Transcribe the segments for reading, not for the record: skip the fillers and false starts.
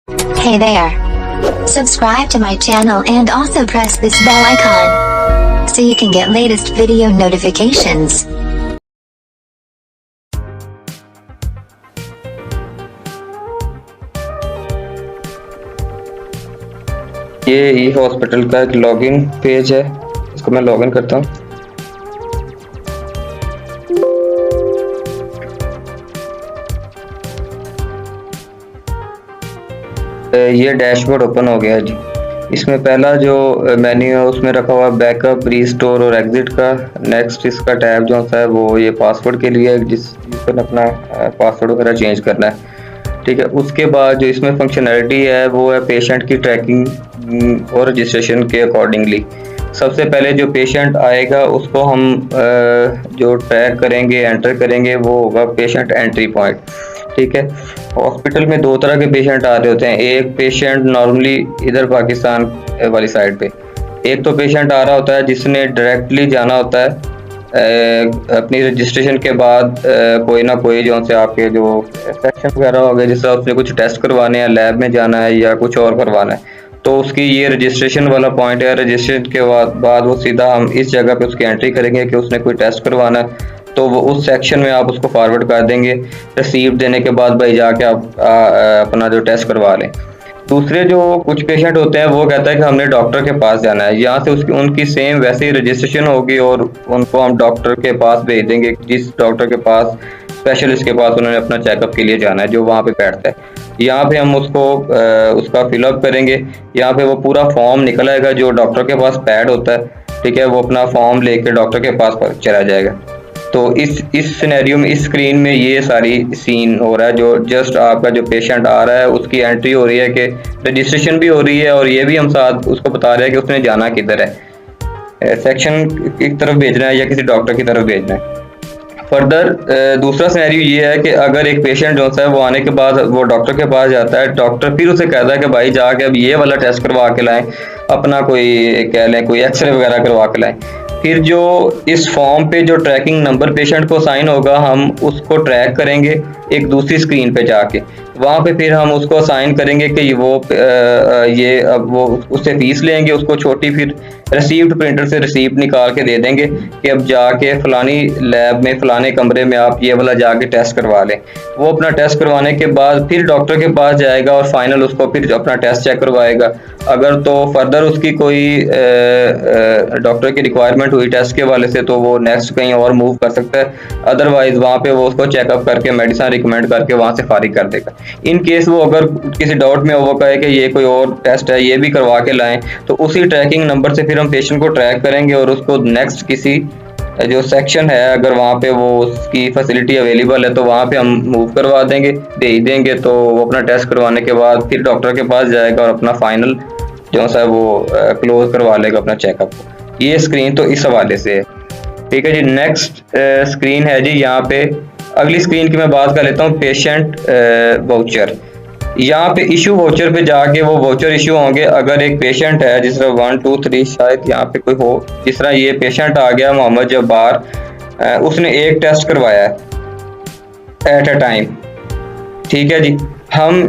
Hey there! Subscribe to my channel and also press this bell icon so you can get latest video notifications. ये ई hospital का एक login page है, इसको मैं login करता हूँ। ये डैशबोर्ड ओपन हो गया है जी। इसमें पहला जो मेन्यू है उसमें रखा हुआ बैकअप, रीस्टोर और एग्जिट का। नेक्स्ट इसका टैब जो होता है वो ये पासवर्ड के लिए है, जिसने अपना पासवर्ड वगैरह चेंज करना है, ठीक है। उसके बाद जो इसमें फंक्शनैलिटी है वो है पेशेंट की ट्रैकिंग और रजिस्ट्रेशन के अकॉर्डिंगली। सबसे पहले जो पेशेंट आएगा उसको हम जो ट्रैक करेंगे, एंटर करेंगे, वो होगा पेशेंट एंट्री पॉइंट, ठीक है। हॉस्पिटल में दो तरह के पेशेंट आ रहे होते हैं। एक पेशेंट नॉर्मली इधर पाकिस्तान वाली साइड पे, एक तो पेशेंट आ रहा होता है जिसने डायरेक्टली जाना होता है अपनी रजिस्ट्रेशन के बाद कोई ना कोई जो से आपके जो सेक्शन वगैरह हो गए, जिस तरह उसने कुछ टेस्ट करवाने हैं, लैब में जाना है या कुछ और करवाना है, तो उसकी ये रजिस्ट्रेशन वाला पॉइंट है। रजिस्ट्रेशन के बाद वो सीधा हम इस जगह पे उसकी एंट्री करेंगे कि उसने कोई टेस्ट करवाना है, तो वो उस सेक्शन में आप उसको फॉरवर्ड कर देंगे। रिसीप्ट देने के बाद भाई जाके आप अपना जो टेस्ट करवा लें। दूसरे जो कुछ पेशेंट होते हैं वो कहता है कि हमने डॉक्टर के पास जाना है, यहाँ से उसकी उनकी सेम वैसे ही रजिस्ट्रेशन होगी और उनको हम डॉक्टर के पास भेज देंगे, जिस डॉक्टर के पास, स्पेशलिस्ट के पास उन्होंने अपना चेकअप के लिए जाना है, जो वहाँ पे बैठता है। यहाँ पे हम उसको उसका फिलअप करेंगे। यहाँ पे वो पूरा फॉर्म निकल आएगा, जो डॉक्टर के पास पैड होता है, ठीक है, वो अपना फॉर्म लेके डॉक्टर के पास चला जाएगा। तो इस सिनेरियो में, इस स्क्रीन में ये सारी सीन हो रहा है। जो जस्ट आपका जो पेशेंट आ रहा है उसकी एंट्री हो रही है, कि रजिस्ट्रेशन भी हो रही है और ये भी हम साथ उसको बता रहे हैं कि उसने जाना किधर है, सेक्शन की तरफ भेजना है या किसी डॉक्टर की तरफ भेजना है। फर्दर दूसरा सिनेरियो ये है कि अगर एक पेशेंट जो है वो आने के बाद वो डॉक्टर के पास जाता है, डॉक्टर फिर उसे कहता है कि भाई जाके अब ये वाला टेस्ट करवा के लाएं, अपना कोई कह लें कोई एक्सरे वगैरह करवा के लाएं। फिर जो इस फॉर्म पे जो ट्रैकिंग नंबर पेशेंट को साइन होगा, हम उसको ट्रैक करेंगे एक दूसरी स्क्रीन पे जाके। वहाँ पे फिर हम उसको साइन करेंगे कि वो अब वो उससे फीस लेंगे, उसको छोटी फिर रिसीप्ट प्रिंटर से रिसीप्ट निकाल के दे देंगे कि अब जाके फलानी लैब में फलाने कमरे में आप ये वाला जाके टेस्ट करवा लें। वो अपना टेस्ट करवाने के बाद फिर डॉक्टर के पास जाएगा और फाइनल उसको फिर अपना टेस्ट चेक करवाएगा। अगर तो फर्दर उसकी कोई डॉक्टर की रिक्वायरमेंट हुई टेस्ट के वाले से, तो वो नेक्स्ट कहीं और मूव कर सकता है। अदरवाइज वहाँ पे वो उसको चेकअप करके मेडिसिन रिकमेंड करके वहाँ से फारिग कर देगा। इन केस वो अगर किसी डाउट में वो कहे कि ये कोई और टेस्ट है, ये भी करवा के लाएं, तो उसी ट्रैकिंग नंबर से फिर हम पेशेंट को ट्रैक करेंगे और उसको नेक्स्ट किसी जो सेक्शन है, अगर वहाँ पे वो उसकी फैसिलिटी अवेलेबल है, तो वहाँ पे हम मूव करवा देंगे, दे ही देंगे। तो वो अपना टेस्ट करवाने के बाद फिर डॉक्टर के पास जाएगा और अपना फाइनल जो सा वो क्लोज करवा लेगा अपना चेकअप। ये स्क्रीन तो इस हवाले से है, ठीक है जी। नेक्स्ट स्क्रीन है जी, यहाँ पे अगली स्क्रीन की मैं बात कर लेता हूँ, पेशेंट वाउचर। यहाँ पे इशू वाउचर पे जाके वो वाउचर इशू होंगे अगर एक पेशेंट है, जिस तरह 1 2 3 शायद यहाँ पे कोई हो, जिस तरह ये पेशेंट आ गया मोहम्मद जब्बार, उसने एक टेस्ट करवाया है एट अ टाइम, ठीक है जी। हम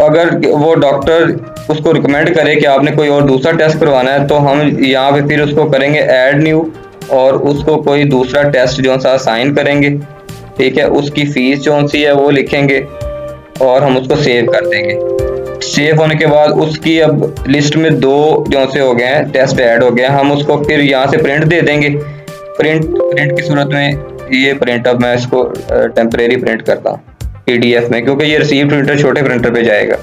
अगर वो डॉक्टर उसको रिकमेंड करे कि आपने कोई और दूसरा टेस्ट करवाना है, तो हम यहाँ पे फिर उसको करेंगे ऐड न्यू और उसको कोई दूसरा टेस्ट जो सा साइन करेंगे, ठीक है। उसकी फीस जो सी है वो लिखेंगे और हम उसको सेव कर देंगे। सेव होने के बाद उसकी अब लिस्ट में दो जो से हो गए हैं टेस्ट ऐड हो गए हैं, हम उसको फिर यहाँ से प्रिंट दे देंगे। प्रिंट की सूरत में ये प्रिंट, अब मैं इसको टेम्परेरी प्रिंट करता हूँ PDF में, क्योंकि ये रिसीव प्रिंटर छोटे प्रिंटर पे जाएगा।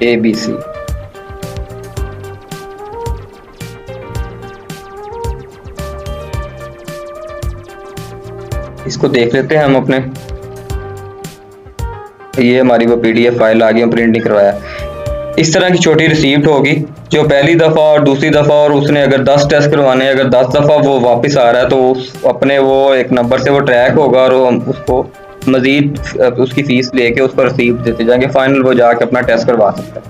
ABC इसको देख लेते हैं हम अपने। ये हमारी वो PDF फाइल आ गई, प्रिंट नहीं करवाया। इस तरह की छोटी रिसीप्ट होगी जो पहली दफ़ा और दूसरी दफ़ा, और उसने अगर 10 टेस्ट करवाने, अगर 10 दफ़ा वो वापस आ रहा है, तो अपने वो एक नंबर से वो ट्रैक होगा और हम उसको मज़ीद उसकी फ़ीस लेके उसको रिसीप्ट देते जाएंगे। फाइनल वो जाके अपना टेस्ट करवा सकता है,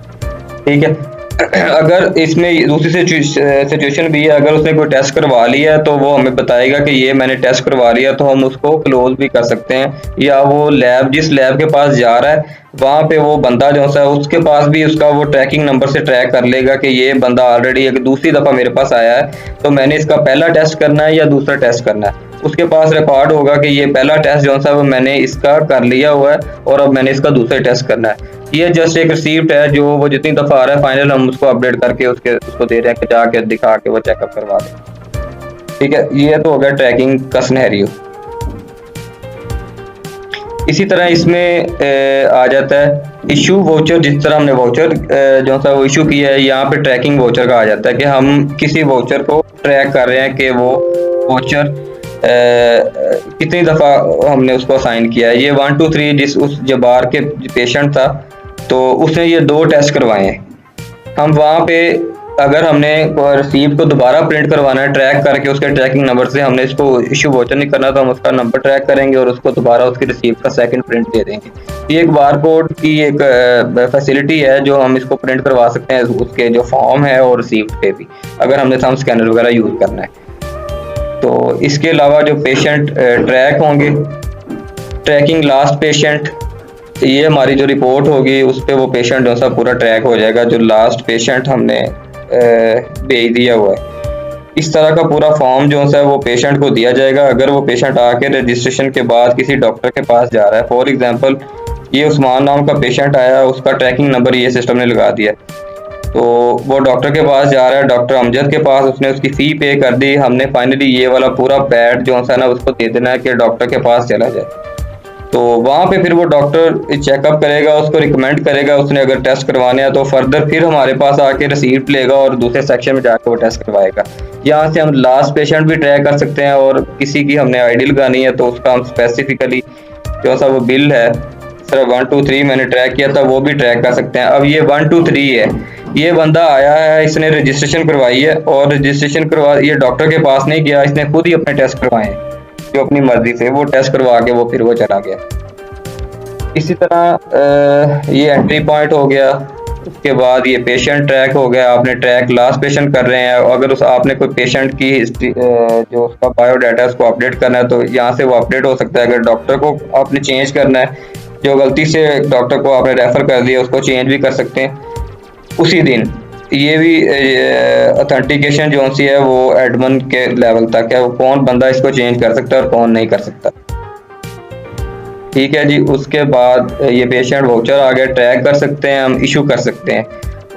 ठीक है। अगर इसमें दूसरी सिचुएशन भी है, अगर उसने कोई टेस्ट करवा लिया है तो वो हमें बताएगा कि ये मैंने टेस्ट करवा लिया, तो हम उसको क्लोज भी कर सकते हैं, या वो लैब जिस लैब के पास जा रहा है वहाँ पे वो बंदा जो सा उसके पास भी उसका वो ट्रैकिंग नंबर से ट्रैक कर लेगा कि ये बंदा ऑलरेडी एक दूसरी दफ़ा मेरे पास आया है, तो मैंने इसका पहला टेस्ट करना है या दूसरा टेस्ट करना है। उसके पास रिकॉर्ड होगा कि ये पहला टेस्ट जो सा वो मैंने इसका कर लिया हुआ है और अब मैंने इसका दूसरा टेस्ट करना है। ये जस्ट एक रिसीप्ट है जो वो जितनी दफ़ा आ रहा है फाइनल हम उसको अपडेट करके उसको दे रहे हैं कि जाके दिखा के वो चेकअप करवा दें। ठीक है, ये तो हो गया ट्रैकिंग का सिनेरियो। इसी तरह इसमें आ जाता है इशू वाउचर। जिस तरह हमने वाउचर जो सा वो इशू किया है, यहाँ पे ट्रैकिंग वाउचर का आ जाता है कि हम किसी वाउचर को ट्रैक कर रहे हैं कि वो वाउचर कितनी दफ़ा हमने उसको असाइन किया है। ये 1 2 3 जिस उस जबार के पेशेंट था तो उसने ये 2 टेस्ट करवाए हैं। हम वहाँ पे अगर हमने रिसीप्ट को दोबारा प्रिंट करवाना है ट्रैक करके उसके ट्रैकिंग नंबर से, हमने इसको इशू वाउचर नहीं करना तो हम उसका नंबर ट्रैक करेंगे और उसको दोबारा उसकी रिसीप्ट का सेकंड प्रिंट दे देंगे। ये एक बार कोड की एक फैसिलिटी है जो हम इसको प्रिंट करवा सकते हैं उसके जो फॉर्म है और रिसीप्ट पे भी, अगर हमने थंब स्कैनर वगैरह यूज़ करना है। तो इसके अलावा जो पेशेंट ट्रैक होंगे, ट्रैकिंग लास्ट पेशेंट, ये हमारी जो रिपोर्ट होगी उस पर वो पेशेंट जो सा पूरा ट्रैक हो जाएगा जो लास्ट पेशेंट हमने भेज दिया हुआ है। इस तरह का पूरा फॉर्म जो सा वो पेशेंट को दिया जाएगा। अगर वो पेशेंट आके रजिस्ट्रेशन के बाद किसी डॉक्टर के पास जा रहा है, फॉर एग्जांपल ये उस्मान नाम का पेशेंट आया, उसका ट्रैकिंग नंबर ये सिस्टम ने लगा दिया, तो वो डॉक्टर के पास जा रहा है, डॉक्टर अमजद के पास, उसने उसकी फ़ी पे कर दी, हमने फाइनली ये वाला पूरा पैड जो है ना उसको दे देना है कि डॉक्टर के पास चला जाए। तो वहाँ पे फिर वो डॉक्टर चेकअप करेगा, उसको रिकमेंड करेगा, उसने अगर टेस्ट करवाने हैं तो फर्दर फिर हमारे पास आके रिसीप्ट लेगा और दूसरे सेक्शन में जाकर वो टेस्ट करवाएगा। यहाँ से हम लास्ट पेशेंट भी ट्रैक कर सकते हैं और किसी की हमने आईडी लगानी है तो उसका हम स्पेसिफिकली जो सा वो बिल है, सिर्फ 1 2 3 मैंने ट्रैक किया था वो भी ट्रैक कर सकते हैं। अब ये 1 2 3 है, ये बंदा आया है, इसने रजिस्ट्रेशन करवाई है और रजिस्ट्रेशन करवा ये डॉक्टर के पास नहीं गया, इसने खुद ही अपने टेस्ट करवाए हैं जो अपनी मर्जी से वो टेस्ट करवा के वो फिर वो चला गया। इसी तरह ये एंट्री पॉइंट हो गया। उसके बाद ये पेशेंट ट्रैक हो गया, आपने ट्रैक लास्ट पेशेंट कर रहे हैं। अगर उस आपने कोई पेशेंट की हिस्ट्री जो उसका बायोडाटा है उसको अपडेट करना है तो यहाँ से वो अपडेट हो सकता है। अगर डॉक्टर को आपने चेंज करना है, जो गलती से डॉक्टर को आपने रेफ़र कर दिया उसको चेंज भी कर सकते हैं उसी दिन। ये भी ऑथेंटिकेशन जो सी है वो एडमिन के लेवल तक है, वो कौन बंदा इसको चेंज कर सकता है और कौन नहीं कर सकता। ठीक है जी। उसके बाद ये पेशेंट वाउचर आ गया, ट्रैक कर सकते हैं हम, इशू कर सकते हैं।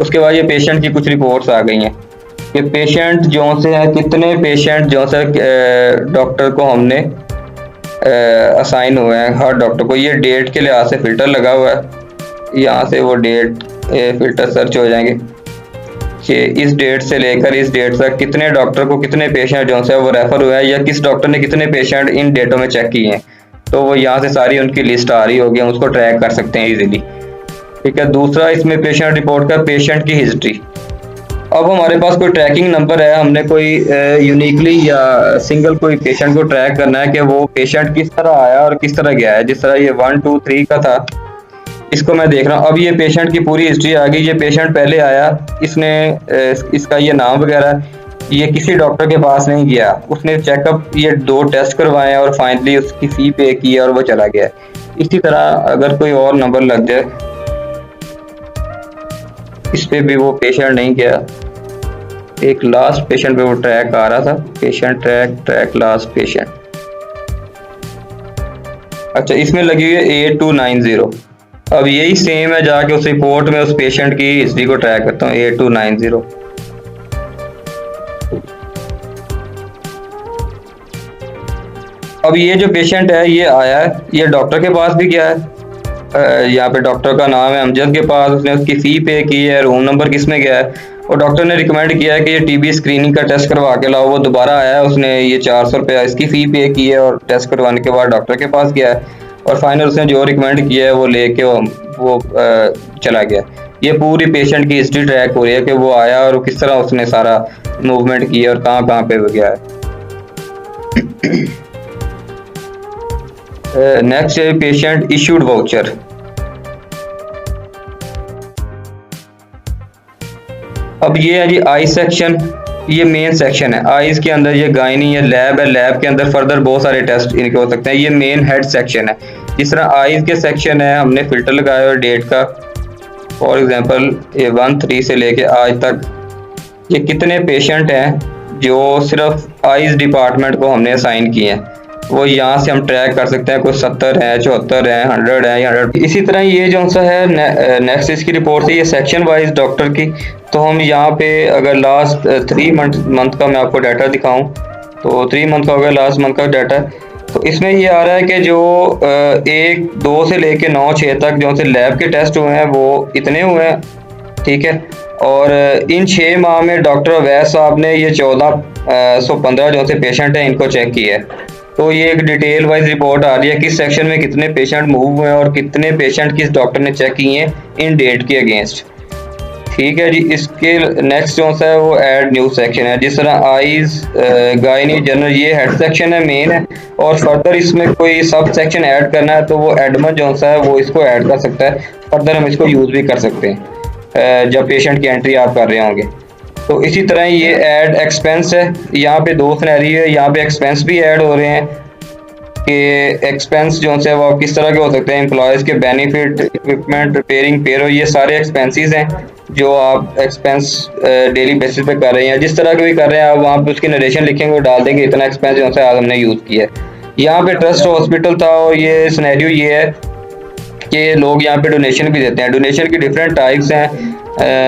उसके बाद ये पेशेंट की कुछ रिपोर्ट्स आ गई हैं कि पेशेंट जो से है कितने पेशेंट जो से डॉक्टर को हमने असाइन हुए हैं हर डॉक्टर को। ये डेट के लिहाज से फ़िल्टर लगा हुआ है, यहाँ से वो डेट फ़िल्टर सर्च हो जाएंगे कि इस डेट से लेकर इस डेट तक कितने डॉक्टर को कितने पेशेंट जो है वो रेफ़र हुए हैं या किस डॉक्टर ने कितने पेशेंट इन डेटों में चेक किए हैं। तो वो यहाँ से सारी उनकी लिस्ट आ रही होगी, हम उसको ट्रैक कर सकते हैं इजीली। ठीक है। दूसरा इसमें पेशेंट रिपोर्ट का पेशेंट की हिस्ट्री। अब हमारे पास कोई ट्रैकिंग नंबर है, हमने कोई यूनिकली या सिंगल कोई पेशेंट को ट्रैक करना है कि वो पेशेंट किस तरह आया और किस तरह गया है। जिस तरह ये 1 2 3 का था, इसको मैं देख रहा हूँ। अब ये पेशेंट की पूरी हिस्ट्री आ गई। ये पेशेंट पहले आया, इसने इसका ये नाम वगैरह, ये किसी डॉक्टर के पास नहीं गया, उसने चेकअप ये 2 टेस्ट करवाए और फाइनली उसकी फ़ी पे की और वो चला गया। इसी तरह अगर कोई और नंबर लग जाए, इस पे भी वो पेशेंट नहीं गया, एक लास्ट पेशेंट पे वो ट्रैक आ रहा था, पेशेंट ट्रैक लास्ट पेशेंट। अच्छा, इसमें लगी हुई है 8290। अब यही सेम है, जाके उस रिपोर्ट में उस पेशेंट की हिस्ट्री को ट्रैक करता हूँ 8290। अब ये जो पेशेंट है ये आया है, ये डॉक्टर के पास भी गया है, यहाँ पे डॉक्टर का नाम है अमजद के पास, उसने उसकी फ़ी पे की है, रूम नंबर किस में गया है और डॉक्टर ने रिकमेंड किया है कि ये टीबी स्क्रीनिंग का टेस्ट करवा के लाओ। वो दोबारा आया है, उसने ये 400 रुपया इसकी फ़ी पे की है और टेस्ट करवाने के बाद डॉक्टर के पास गया है और फाइनल उसने जो रिकमेंड किया है वो लेके वो चला गया। ये पूरी पेशेंट की हिस्ट्री ट्रैक हो रही है कि वो आया और किस तरह उसने सारा मूवमेंट किया और कहाँ पे वो गया है। नेक्स्ट है पेशेंट इशूड वाउचर। अब ये है जी आई सेक्शन, ये मेन सेक्शन है। आईज के अंदर ये गायनी है, लैब है, लैब के अंदर फर्दर बहुत सारे टेस्ट इनके हो सकते हैं। ये मेन हेड सेक्शन है। जिस तरह आईज के सेक्शन है, हमने फिल्टर लगाया और डेट का, फॉर एग्जांपल ये 13 से लेके आज तक ये कितने पेशेंट हैं जो सिर्फ आईज डिपार्टमेंट को हमने असाइन किए हैं, वो यहाँ से हम ट्रैक कर सकते हैं। कोई 70 है, 74 है, 100 है या 100। इसी तरह ये जो सा है नेक्स्ट इसकी रिपोर्ट है, ये सेक्शन वाइज डॉक्टर की। तो हम यहाँ पे अगर लास्ट 3 मंथ का मैं आपको डाटा दिखाऊं तो 3 मंथ का हो गया, लास्ट मंथ का डाटा। तो इसमें ये आ रहा है कि जो 1, 2 से लेके 9, 6 तक जो से लैब के टेस्ट हुए हैं वो इतने हुए हैं, ठीक है। और इन 6 माह में डॉक्टर अवैस साहब ने ये 1415 जो से पेशेंट हैं इनको चेक किया है। तो ये एक डिटेल वाइज रिपोर्ट आ रही है किस सेक्शन में कितने पेशेंट मूव हुए हैं और कितने पेशेंट किस डॉक्टर ने चेक किए हैं इन डेट के अगेंस्ट, ठीक है जी। इसके नेक्स्ट जो सा है वो ऐड न्यू सेक्शन है। जिस तरह आईज गायनी जनरल ये हेड सेक्शन है, मेन है, और फर्दर इसमें कोई सब सेक्शन ऐड करना है तो वो एडमिन जो सा है वो इसको ऐड कर सकता है। फर्दर हम इसको यूज़ भी कर सकते हैं जब पेशेंट की एंट्री आप कर रहे होंगे। तो इसी तरह ये ऐड एक्सपेंस है। यहाँ पे 2 सिनेरियो है, यहाँ पे एक्सपेंस भी ऐड हो रहे हैं कि एक्सपेंस जो है वो किस तरह के हो सकते हैं। एम्प्लॉयज़ के बेनिफिट, इक्विपमेंट, रिपेयरिंग, पेरोल, ये सारे एक्सपेंसेस हैं जो आप एक्सपेंस डेली बेसिस पे कर रहे हैं। जिस तरह के भी कर रहे हैं आप वहाँ पे उसकी नरेशन लिखेंगे और डाल देंगे इतना एक्सपेंस जो है आज हमने यूज़ किया है। यहाँ पे ट्रस्ट हॉस्पिटल था और ये सिनेरियो ये है कि लोग यहाँ पे डोनेशन भी देते हैं। डोनेशन की डिफरेंट टाइप्स हैं।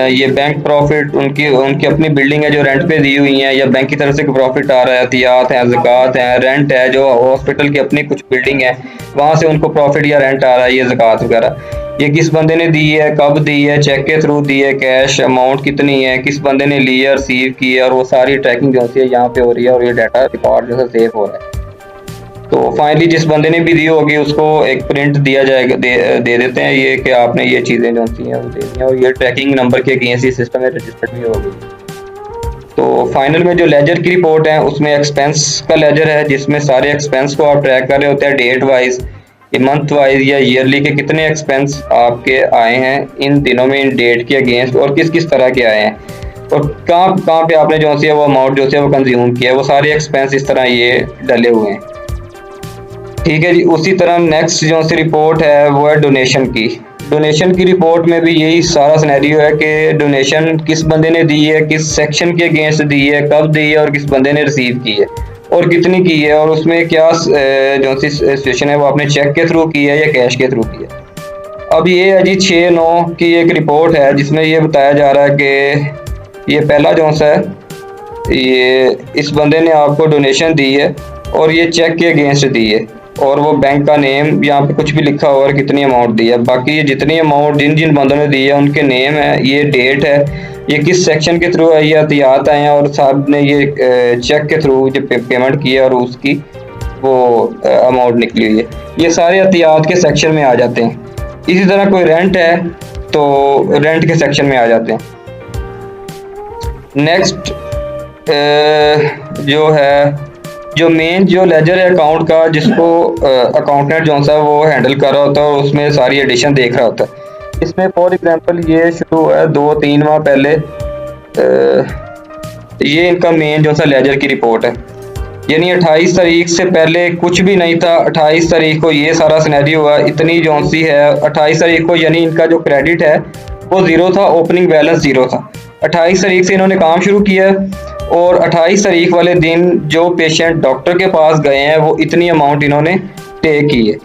ये बैंक प्रॉफिट, उनकी अपनी बिल्डिंग है जो रेंट पे दी हुई है या बैंक की तरफ से प्रॉफिट आ रहा है, एहतियात है, ज़कात है, रेंट है, जो हॉस्पिटल की अपनी कुछ बिल्डिंग है वहाँ से उनको प्रॉफिट या रेंट आ रहा है, ये ज़कात वगैरह। ये किस बंदे ने दी है, कब दी है, चेक के थ्रू दी है, कैश अमाउंट कितनी है, किस बंदे ने ली है, रिसीव की है, और वो सारी ट्रैकिंग जो है यहाँ पे हो रही है और ये डाटा रिकॉर्ड जो है सेव हो रहा है। तो फाइनली जिस बंदे ने भी दी होगी उसको एक प्रिंट दिया जाएगा, दे देते हैं ये कि आपने ये चीज़ें जो सी हैं वो दे दी हैं और ये ट्रैकिंग नंबर के अगेंस्ट ही सिस्टम में रजिस्टर्ड भी होगी। तो फाइनल में जो लेजर की रिपोर्ट है उसमें एक्सपेंस का लेजर है जिसमें सारे एक्सपेंस को आप ट्रैक कर रहे होते हैं डेट वाइज, मंथ वाइज या ईयरली के कितने एक्सपेंस आपके आए हैं इन दिनों में इन डेट के अगेंस्ट और किस किस तरह के आए हैं और कहाँ पे आपने जो है वो अमाउंट जो है वो कंज्यूम किया है, वो सारे एक्सपेंस इस तरह ये डले हुए हैं, ठीक है जी। उसी तरह नेक्स्ट जो सी रिपोर्ट है वो है डोनेशन की। डोनेशन की रिपोर्ट में भी यही सारा सिनेरियो है कि डोनेशन किस बंदे ने दी है, किस सेक्शन के अगेंस्ट दी है, कब दी है और किस बंदे ने रिसीव की है और कितनी की है और उसमें क्या जो सी सिचुएशन है वो आपने चेक के थ्रू की है या कैश के थ्रू की है। अब ये है जी 6/9 की एक रिपोर्ट है जिसमें ये बताया जा रहा है कि ये पहला जो सा है ये इस बंदे ने आपको डोनेशन दी है और ये चेक के अगेंस्ट दी है और वो बैंक का नेम यहाँ पे कुछ भी लिखा हुआ है कितनी अमाउंट दी है। बाकी ये जितनी अमाउंट जिन जिन बंदों ने दी है उनके नेम है, ये डेट है, ये किस सेक्शन के थ्रू है, ये एहतियात आए हैं और साहब ने ये चेक के थ्रू जो पेमेंट की है और उसकी वो अमाउंट निकली हुई है। ये सारे एहतियात के सेक्शन में आ जाते हैं। इसी तरह कोई रेंट है तो रेंट के सेक्शन में आ जाते हैं। नेक्स्ट जो है जो मेन जो लेजर है अकाउंट का जिसको अकाउंटेंट जो सा वो हैंडल कर रहा होता है और उसमें सारी एडिशन देख रहा होता है। इसमें फॉर एग्जांपल ये शुरू हुआ है 2-3 माह पहले। ये इनका मेन जो सा लेजर की रिपोर्ट है, यानी 28 तारीख से पहले कुछ भी नहीं था। 28 तारीख को ये सारा सिनेरियो हुआ, इतनी जो सी है 28 तारीख को यानी इनका जो क्रेडिट है वो 0 था, ओपनिंग बैलेंस 0 था। 28 तारीख से इन्होंने काम शुरू किया और 28 तारीख वाले दिन जो पेशेंट डॉक्टर के पास गए हैं वो इतनी अमाउंट इन्होंने पे की है।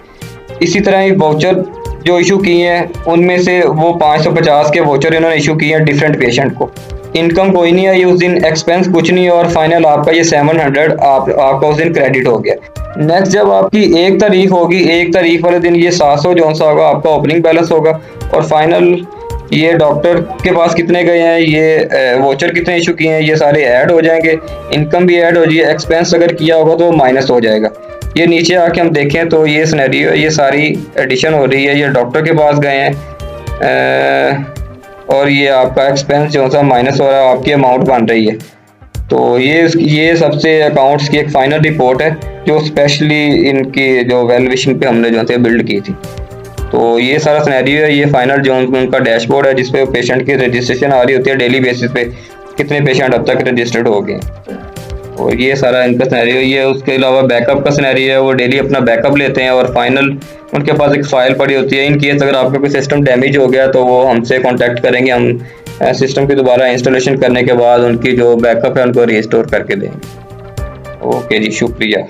इसी तरह ही वाउचर जो इशू किए हैं उनमें से वो 550 के वाउचर इन्होंने इशू किए हैं डिफरेंट पेशेंट को। इनकम कोई नहीं आई उस दिन, एक्सपेंस कुछ नहीं और फाइनल आपका ये 700 आपका उस दिन क्रेडिट हो गया। नेक्स्ट जब आपकी 1 तारीख होगी, 1 तारीख वाले दिन ये 700 जो सा होगा आपका ओपनिंग बैलेंस होगा और फाइनल ये डॉक्टर के पास कितने गए हैं, ये वाउचर कितने इशू किए हैं, ये सारे ऐड हो जाएंगे। इनकम भी ऐड हो जाएगी, एक्सपेंस अगर किया होगा तो माइनस हो जाएगा। ये नीचे आके हम देखें तो ये सिनेरियो ये सारी एडिशन हो रही है। ये डॉक्टर के पास गए हैं और ये आपका एक्सपेंस जो सा माइनस हो रहा है, आपकी अमाउंट बन रही है। तो ये सबसे अकाउंट्स की एक फाइनल रिपोर्ट है जो स्पेशली इनकी जो वैल्यूएशन पे हमने जो है बिल्ड की थी। तो ये सारा सिनेरियो है, ये फाइनल जो उनका डैशबोर्ड है जिसपे पेशेंट की रजिस्ट्रेशन आ रही होती है डेली बेसिस पे, कितने पेशेंट अब तक रजिस्टर्ड हो गए। और ये सारा इनका सिनेरियो ये है। उसके अलावा बैकअप का सिनेरियो है, वो डेली अपना बैकअप लेते हैं और फाइनल उनके पास एक फ़ाइल पड़ी होती है। इन केस अगर आपका कोई सिस्टम डैमेज हो गया तो वो हमसे कांटेक्ट करेंगे, हम सिस्टम की दोबारा इंस्टॉलेशन करने के बाद उनकी जो बैकअप है उनको रिस्टोर करके देंगे। ओके जी, शुक्रिया।